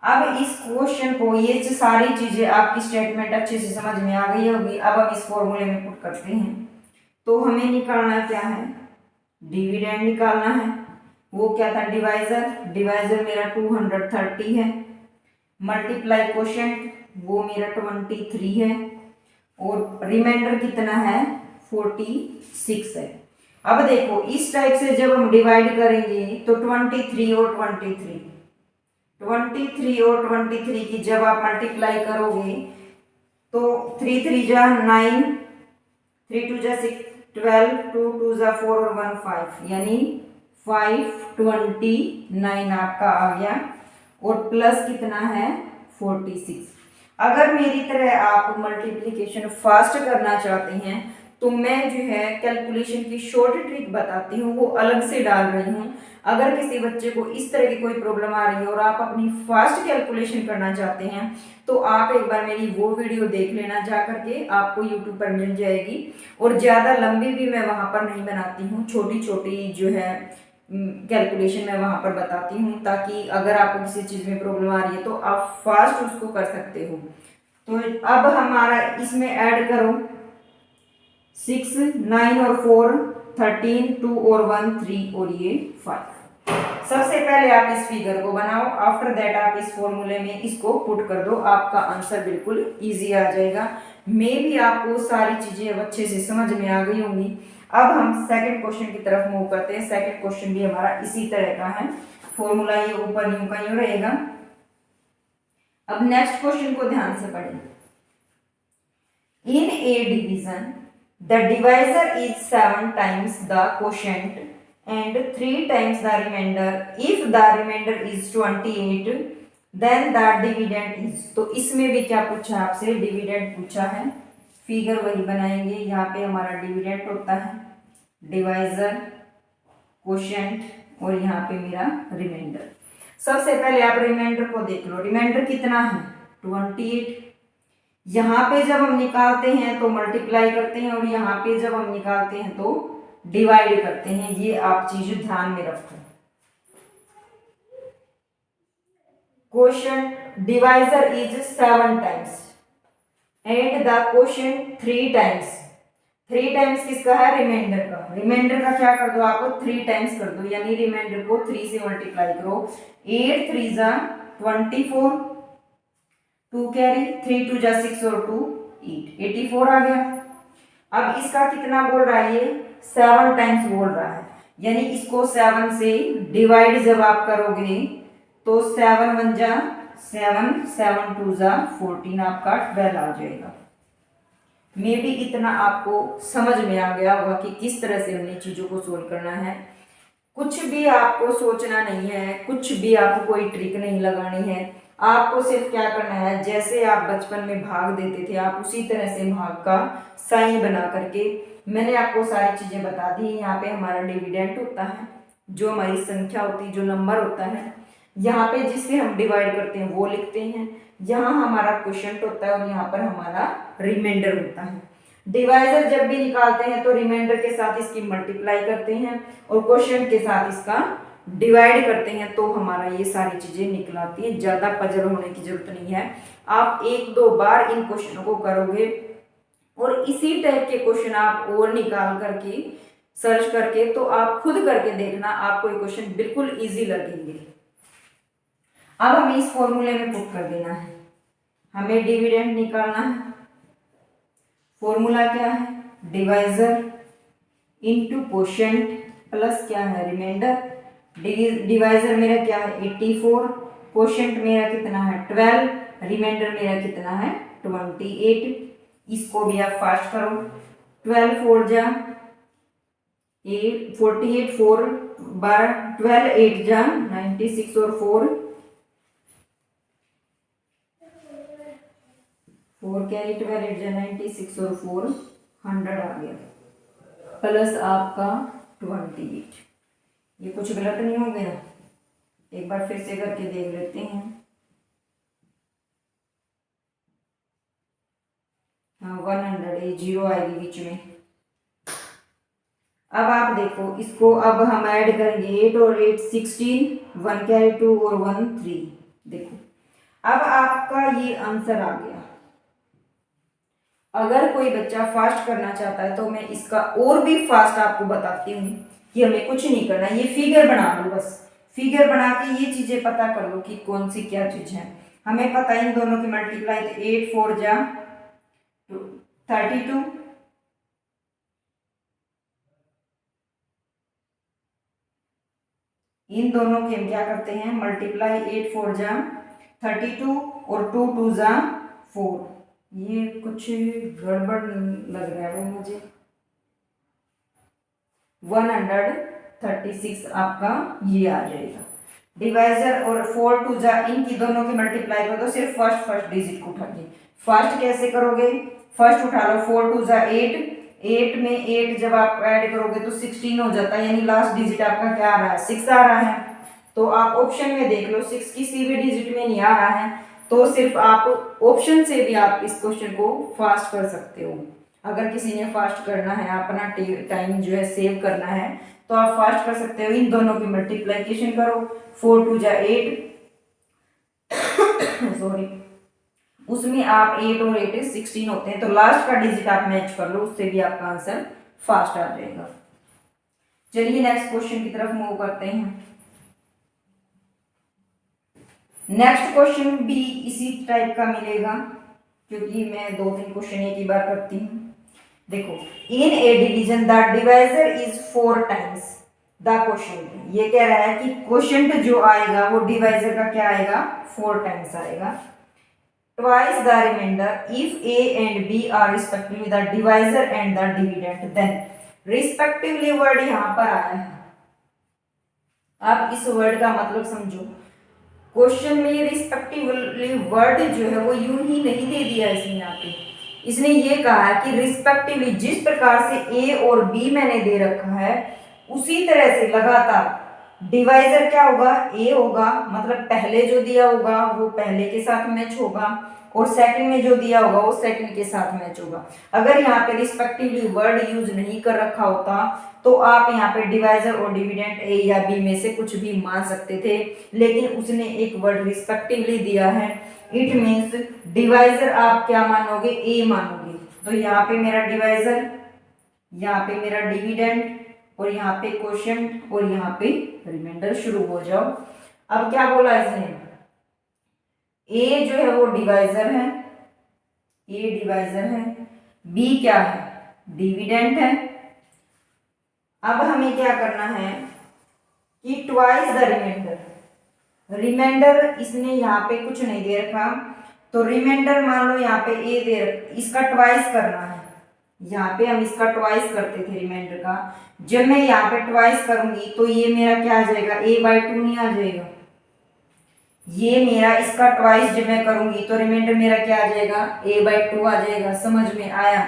A: अब इस क्वेश्चन को, ये सारी चीजें आपकी स्टेटमेंट अच्छे से समझ में आ गई होगी। अब हम इस फॉर्मूले में पुट करते हैं। तो हमें निकालना क्या है? डिविडेंड निकालना है। वो क्या था? डिवाइजर। डिवाइजर मेरा 230 है, मल्टीप्लाई क्वोशिएंट वो मेरा 23 है, और रिमाइंडर कितना है? 46 है। अब देखो इस टाइप से जब हम डिवाइड करेंगे तो 23 और 23, 23 और 23 की जब आप मल्टीप्लाई करोगे तो 3 3 जा 9, 3 2 जा 6, 12, 2 2 जा 4 और 1 5, यानी 529 आपका आ गया। और प्लस कितना है? 46। अगर मेरी तरह आप मल्टीप्लिकेशन फास्ट करना चाहते हैं तो मैं जो है कैलकुलेशन की शॉर्ट ट्रिक बताती हूँ, वो अलग से डाल रही हूँ। अगर किसी बच्चे को इस तरह की कोई प्रॉब्लम आ रही है और आप अपनी फास्ट कैलकुलेशन करना चाहते हैं तो आप एक बार मेरी वो वीडियो देख लेना, जा करके आपको यूट्यूब पर मिल जाएगी। और ज़्यादा लंबी भी मैं वहाँ पर नहीं बनाती हूँ, छोटी छोटी जो है कैलकुलेशन मैं वहाँ पर बताती हूँ, ताकि अगर आपको किसी चीज़ में प्रॉब्लम आ रही है तो आप फास्ट उसको कर सकते हो। तो अब हमारा इसमें ऐड करो 6, 9 और 4, 13, 2 और 1 3 और ये 5। सबसे पहले आप इस फिगर को बनाओ, आफ्टर दैट आप इस फॉर्मूले में इसको पुट कर दो, आपका आंसर बिल्कुल इजी आ जाएगा। मे भी आपको सारी चीजें अब अच्छे से समझ में आ गई होंगी। अब हम सेकंड क्वेश्चन की तरफ मूव करते हैं। सेकंड क्वेश्चन भी हमारा इसी तरह का है, फॉर्मूला ये ऊपर यूं का यूं रहेगा। अब नेक्स्ट क्वेश्चन को ध्यान से पढ़ें। In a division the divisor is 7 times the quotient and 3 times the remainder. If the remainder is 28 then the dividend is, तो इसमें भी क्या पूछा आपसे? डिविडेंड पूछा है। फिगर वही बनाएंगे, यहाँ पे हमारा डिविडेंड होता है, डिवाइजर, क्वोशिएंट और यहाँ पे मेरा रिमाइंडर। सबसे पहले आप रिमाइंडर को देख लो, रिमाइंडर कितना है? 28। यहाँ पे जब हम निकालते हैं तो मल्टीप्लाई करते हैं और यहाँ पे जब हम निकालते हैं तो डिवाइड करते हैं, ये आप चीज ध्यान में रखो। Quotient divisor is 7 times and the quotient 3 times. 3 times किसका है? रिमाइंडर का। रिमाइंडर का क्या कर दो आप? 3 टाइम्स कर दो, यानी रिमाइंडर को 3 से मल्टीप्लाई करो। 8 3 जा 24, 2 कैरी, 3 2 जा 6 और 2 8, 84 आ गया। अब इसका कितना बोल रहा है? ये 7 टाइम्स बोल रहा है, यानी इसको 7 से डिवाइड जब आप करोगे तो 7 1 जा 7, 7 2 जा 14, आपका 12 आ जाएगा। मे भी इतना आपको समझ में आ गया होगा कि किस तरह से हमने चीजों को सोल्व करना है। कुछ भी आपको सोचना नहीं है, कुछ भी आपको कोई ट्रिक नहीं लगानी है। आपको सिर्फ क्या करना है, जैसे आप बचपन में भाग देते थे आप उसी तरह से भाग का साइन बना करके, मैंने आपको सारी चीजें बता दी। यहाँ पे हमारा डिविडेंड होता है, जो हमारी संख्या होती है, जो नंबर होता है, यहाँ पे जिससे हम डिवाइड करते हैं वो लिखते हैं, यहाँ हमारा क्वोशिएंट होता है और यहाँ पर हमारा रिमाइंडर होता है। डिवाइजर जब भी निकालते हैं तो रिमाइंडर के साथ इसकी मल्टीप्लाई करते हैं और क्वोशिएंट के साथ इसका डिवाइड करते हैं, तो हमारा ये सारी चीजें निकल आती है। ज्यादा पजल होने की जरूरत नहीं है। आप 1-2 बार इन क्वेश्चनों को करोगे और इसी टाइप के क्वेश्चन आप और निकाल करके सर्च करके तो आप खुद करके देखना, आपको ये क्वेश्चन बिल्कुल इजी लगेंगे। अब हमें इस फॉर्मूले में पुट कर देना है, हमें डिविडेंड निकालना है। फॉर्मूला क्या है? डिवाइजर इनटू क्वोशिएंट प्लस क्या है? रिमाइंडर। डिवाइजर मेरा क्या है? 84, क्वोशिएंट मेरा कितना है? 12, रिमाइंडर मेरा कितना है? 28। इसको भी आप फास्ट करो, 12 4 जा 8, 48 4 12, 12 8 जा 96 और 4 कैरी, 12 8 जा 96 और 4 100 आ गया प्लस आपका 28। ये कुछ गलत नहीं हो गया? एक बार फिर से करके देख लेते हैं। हाँ 100, ये 0 आएगी बीच में। अब आप देखो इसको, अब हम ऐड करेंगे 8 और 8 16, 1 कैरी 2 और 1 3। देखो अब आपका ये आंसर आ गया। अगर कोई बच्चा फास्ट करना चाहता है तो मैं इसका और भी फास्ट आपको बताती हूँ कि हमें कुछ नहीं करना, ये फिगर बना लो बस। फिगर बना के ये चीजें पता कर लो कि कौन सी क्या चीज है। हमें पता है इन दोनों की मल्टीप्लाई, तो 8 4 जा 32, इन दोनों की हम क्या करते हैं मल्टीप्लाई, 8 4 जा 32 और 2 2 जा 4। ये कुछ गड़बड़ लग रहा है वो मुझे। 136 आपका ये आ जाएगा। डिवाइजर और 4 2 जा, इनकी दोनों की मल्टीप्लाई कर दो, सिर्फ फर्स्ट डिजिट को उठा के। फर्स्ट कैसे करोगे, फर्स्ट उठा लो, 4 2 जा 8, 8 में 8 जब आप ऐड करोगे तो 16 हो जाता है, यानी लास्ट डिजिट आपका क्या आ रहा है 6 आ रहा है। तो आप ऑप्शन में देख लो 6 किसी भी डिजिट में नहीं आ रहा है, तो सिर्फ आप ऑप्शन से भी आप इस क्वेश्चन को फास्ट कर सकते हो। अगर किसी ने फास्ट करना है, अपना टाइम जो है सेव करना है, तो आप फास्ट कर सकते हो। इन दोनों की मल्टीप्लिकेशन करो, 4 2 जा 8 सॉरी, उसमें आप 8 और 8 16 होते हैं, तो लास्ट का डिजिट आप मैच कर लो, उससे भी आपका आंसर फास्ट आ जाएगा। चलिए नेक्स्ट क्वेश्चन की तरफ मूव करते हैं। नेक्स्ट क्वेश्चन भी इसी टाइप का मिलेगा, क्योंकि मैं 2-3 क्वेश्चन एक ही बार करती हूँ। देखो, in a division the divisor is 4 times the quotient. ये कह रहा है कि क्वोशिएंट जो आएगा वो डिवाइजर का क्या आएगा 4 टाइम्स आएगा। Twice the remainder if a and b are respectively the divisor and the dividend, then respectively word यहाँ पर आया है। आप इस वर्ड का मतलब समझो। क्वेश्चन में रिस्पेक्टिवली वर्ड जो है वो यूं ही नहीं दे दिया इसने यहाँ पे। इसने ये कहा है कि रिस्पेक्टिवली जिस प्रकार से ए और बी मैंने दे रखा है उसी तरह से लगातार डिवाइजर क्या होगा, ए होगा, मतलब पहले जो दिया होगा वो पहले के साथ मैच होगा, और सेकंड में जो दिया होगा वो सेकंड के साथ मैच होगा। अगर यहाँ पे रिस्पेक्टिवली वर्ड यूज नहीं कर रखा होता तो आप यहाँ पे डिवाइजर और डिविडेंड ए या बी में से कुछ भी मान सकते थे, लेकिन उसने एक वर्ड रिस्पेक्टिवली दिया है। इट मीन्स डिवाइजर आप क्या मानोगे, ए मानोगे। तो यहाँ पे मेरा डिवाइजर, यहाँ पे मेरा डिविडेंड, और यहाँ पे क्वोशिएंट, और यहाँ पे रिमाइंडर। शुरू हो जाओ। अब क्या बोला इसने, ए जो है वो डिवाइजर है, ए डिवाइजर है, बी क्या है डिविडेंड है। अब हमें क्या करना है कि ट्वाइस द रिमाइंडर, रिमाइंडर इसने यहाँ पे कुछ नहीं दे रखा, तो रिमाइंडर मान लो यहाँ पे ए दे रखा, इसका ट्वाइस करना है। यहाँ पे हम इसका ट्वाइस करते थे रिमाइंडर का, जब मैं यहाँ पे ट्वाइस करूंगी तो ये मेरा क्या आ जाएगा a/2 नहीं आ जाएगा। ये मेरा इसका ट्वाइस जब मैं करूंगी तो रिमाइंडर मेरा क्या आ जाएगा a/2 आ जाएगा। समझ में आया,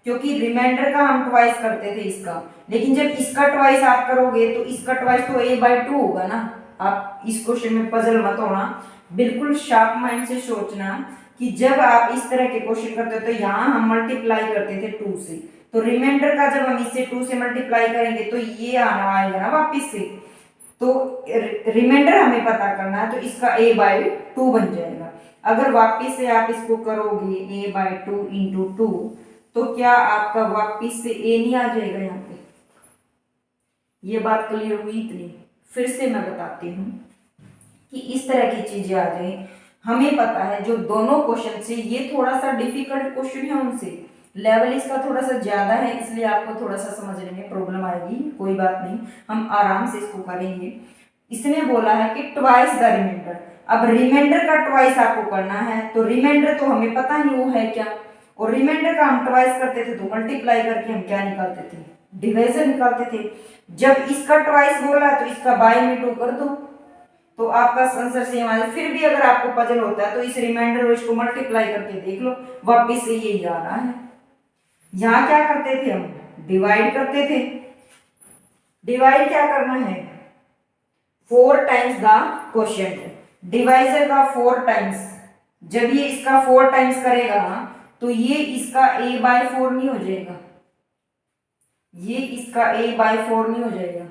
A: क्योंकि रिमाइंडर का हम ट्वाइस करते थे इसका, लेकिन जब इसका ट्वाइस आप करोगे तो इसका ट्वाइस तो a/2 होगा ना। आप इस क्वेश्चन में पजल मत होना, बिल्कुल शार्प माइंड से सोचना कि जब आप इस तरह के क्वेश्चन करते हो तो यहाँ हम मल्टीप्लाई करते थे 2 से, तो रिमाइंडर का जब हम इससे 2 से मल्टीप्लाई करेंगे तो ये आना आएगा ना वापिस से, तो रिमाइंडर हमें पता करना है, तो इसका a/2 बन जाएगा। अगर वापिस से आप इसको करोगे a/2 इंटू 2, तो क्या आपका वापिस से a नहीं आ जाएगा यहाँ पे। ये बात क्लियर हुई इतनी। फिर से मैं बताती हूँ कि इस तरह की चीजें आ जाए। हमें पता है जो दोनों क्वेश्चन से ये थोड़ा सा डिफिकल्ट क्वेश्चन है, उनसे लेवल इसका थोड़ा सा ज्यादा है, इसलिए आपको थोड़ा सा समझने में प्रॉब्लम आएगी। कोई बात नहीं, हम आराम से इसको करेंगे। इसने बोला है कि ट्वाइस द रिमाइंडर। अब रिमाइंडर का ट्वाइस आपको करना है, तो रिमाइंडर तो हमें पता नहीं वो है क्या, और रिमाइंडर का हम ट्वाइस करते थे तो मल्टीप्लाई करके हम क्या निकालते थे, डिवीजन निकालते थे। जब इसका ट्वाइस बोला तो इसका बाय में 2 कर दो, तो आपका आंसर सेम आ जाए। फिर भी अगर आपको पजल होता है तो इस रिमाइंडर और इसको मल्टीप्लाई करके देख लो, वापिस से यही आ रहा है। यहाँ क्या करते थे हम, डिवाइड करते थे। डिवाइड क्या करना है, 4 टाइम्स द क्वोशिएंट। डिवाइजर का 4 टाइम्स, जब ये इसका 4 टाइम्स करेगा तो ये इसका a/4 नहीं हो जाएगा, ये इसका a/4 नहीं हो जाएगा।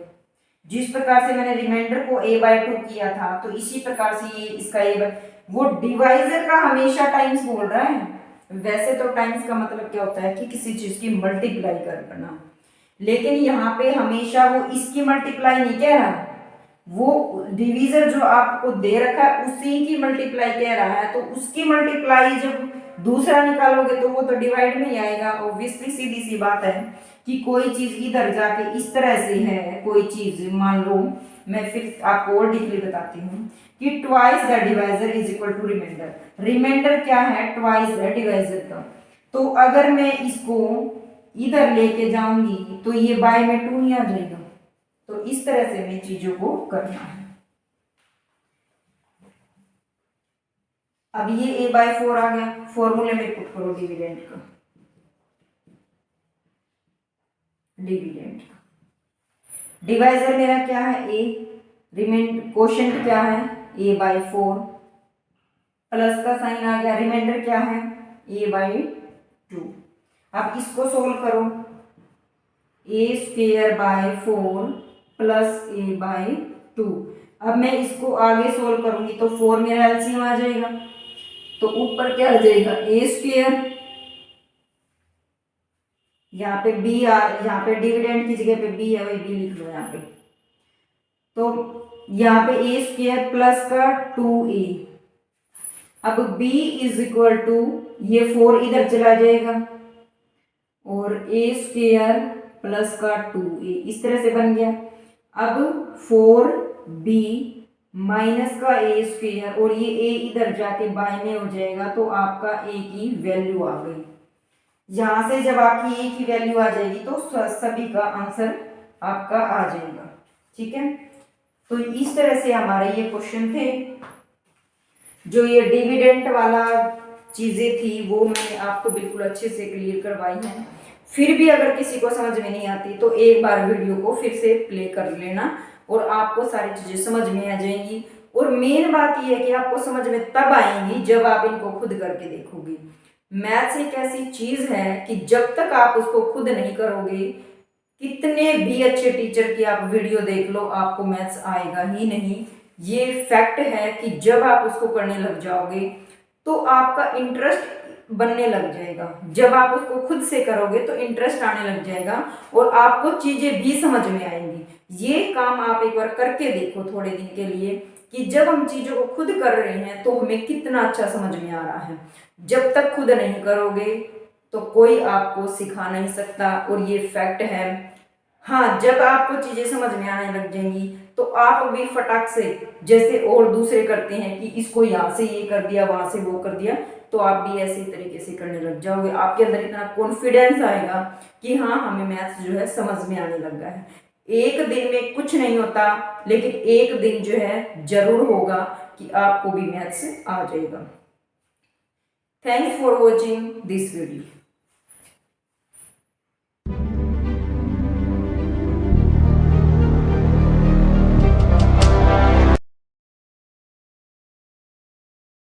A: जिस प्रकार से मैंने रिमाइंडर को a/2 किया था तो इसी प्रकार से ये इसका वो डिवाइजर का हमेशा टाइम्स बोल रहा है। वैसे तो टाइम्स का मतलब क्या होता है कि किसी चीज की मल्टीप्लाई करना, लेकिन यहाँ पे हमेशा वो इसकी मल्टीप्लाई नहीं कह रहा, वो डिवीजर जो आपको दे रखा है उसी की मल्टीप्लाई कह रहा है। तो उसकी मल्टीप्लाई जब दूसरा निकालोगे तो वो तो डिवाइड में ही आएगा। ऑब्वियसली सीधी सी बात है कि कोई चीज इधर जाके इस तरह से है, कोई चीज मान लो, मैं फिर आपको और डीपली बताती हूँ कि twice the divisor is equal to remainder. Remainder क्या है, ट्वाइस द डिवाइजर का। तो अगर मैं इसको इधर लेके जाऊंगी तो ये बाय में 2 नहीं आ जाएगा। तो इस तरह से हमें चीजों को करना है। अब ये a/4 आ गया, फॉर्मूले में पुट करो डिविडेंड का, डिविडेंड का। डिवाइजर मेरा क्या है a, रिमाइंडर क्वोशिएंट क्या है a/4, प्लस का साइन आ गया, रिमाइंडर क्या है a/2। अब इसको सोल्व करो, a² प्लस a/2। अब मैं इसको आगे सोल्व करूंगी तो 4 मेरा एलसीएम आ जाएगा, तो ऊपर क्या आ जाएगा a², यहाँ पे b यहाँ पे डिविडेंड की जगह पे b है, वही b लिख लो यहाँ पे। तो यहाँ पे a² प्लस का 2a। अब b इज इक्वल टू, ये 4 इधर चला जाएगा और a² प्लस का 2a इस तरह से बन गया। अब 4b माइनस का a² और ये a इधर जाके बाय में हो जाएगा, तो आपका a की वैल्यू आ गई। यहां से जब आपकी a की वैल्यू आ जाएगी तो सभी का आंसर आपका आ जाएगा। ठीक है, तो इस तरह से हमारे ये क्वेश्चन थे। जो ये डिविडेंड वाला चीजें थी वो मैंने आपको बिल्कुल अच्छे से क्लियर करवाई है। फिर भी अगर किसी को समझ में नहीं आती तो एक बार वीडियो को फिर से प्ले कर लेना और आपको सारी चीजें समझ में आ जाएंगी। और मेन बात यह है कि आपको समझ में तब आएंगी जब आप इनको खुद करके देखोगे। मैथ्स एक ऐसी चीज है कि जब तक आप उसको खुद नहीं करोगे, कितने भी अच्छे टीचर की आप वीडियो देख लो, आपको मैथ्स आएगा ही नहीं। ये फैक्ट है कि जब आप उसको करने लग जाओगे तो आपका इंटरेस्ट बनने लग जाएगा। जब आप उसको खुद से करोगे तो इंटरेस्ट आने लग जाएगा और आपको चीजें भी समझ में आएंगी। ये काम आप एक बार करके देखो थोड़े दिन के लिए कि जब हम चीजों को खुद कर रहे हैं तो हमें कितना अच्छा समझ में आ रहा है। जब तक खुद नहीं करोगे तो कोई आपको सिखा नहीं सकता, और ये फैक्ट है। हाँ, जब आपको चीजें समझ में आने लग जाएंगी तो आप भी फटाक से, जैसे और दूसरे करते हैं कि इसको यहाँ से ये कर दिया, वहां से वो कर दिया, तो आप भी ऐसे तरीके से करने लग जाओगे। आपके अंदर इतना कॉन्फिडेंस आएगा कि हाँ, हमें मैथ्स जो है समझ में आने लगा है। एक दिन में कुछ नहीं होता, लेकिन एक दिन जो है जरूर होगा कि आपको भी मैथ्स आ जाएगा। Thanks for watching this video.